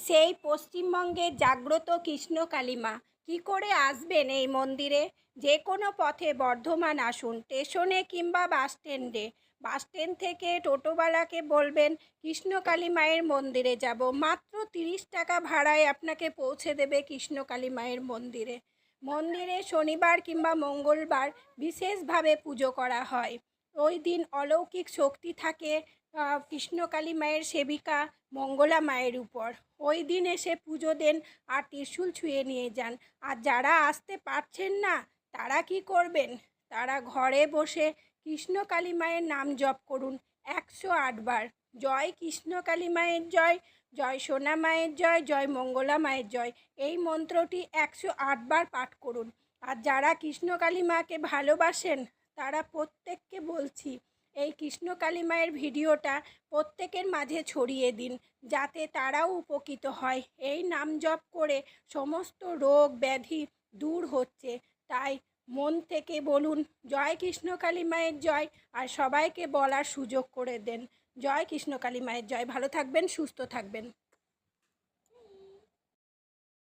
সেই পশ্চিমবঙ্গের জাগ্রত কৃষ্ণকালী মা। কী করে আসবেন এই মন্দিরে? যে কোনো পথে বর্ধমান আসুন, স্টেশনে কিংবা বাস স্ট্যান্ড থেকে টোটোওয়ালাকে বলবেন কৃষ্ণকালী মায়ের মন্দিরে যাব। মাত্র 30 টাকা ভাড়ায় আপনাকে পৌঁছে দেবে কৃষ্ণকালী মায়ের মন্দিরে। মন্দিরে শনিবার কিংবা মঙ্গলবার বিশেষভাবে পুজো করা হয়। ওই দিন অলৌকিক শক্তি থাকে কৃষ্ণকালী মায়ের সেবিকা মঙ্গলা মায়ের উপর। ওই দিন এসে পুজো দেন আর ত্রিশূল ছুঁয়ে নিয়ে যান। আর যারা আসতে পারছেন না তারা কি করবেন? তারা ঘরে বসে কৃষ্ণকালী মায়ের নাম জপ করুন 108 বার। জয় কৃষ্ণকালী মায়ের জয়, জয় সোনা মায়ের জয়, জয় মঙ্গলা মায়ের জয়, এই মন্ত্রটি 108 বার পাঠ করুন। আর যারা কৃষ্ণকালী মাকে ভালোবাসেন তারা প্রত্যেককে বলছি এই কৃষ্ণকালী মায়ের ভিডিওটা প্রত্যেকের মাঝে ছড়িয়ে দিন, যাতে তারাও উপকৃত হয়। এই নাম জপ করে সমস্ত রোগ ব্যাধি দূর হচ্ছে। তাই মন থেকে বলুন জয় কৃষ্ণকালী মায়ের জয়, আর সবাইকে বলার সুযোগ করে দেন জয় কৃষ্ণকালী মায়ের জয়। ভালো থাকবেন, সুস্থ থাকবেন।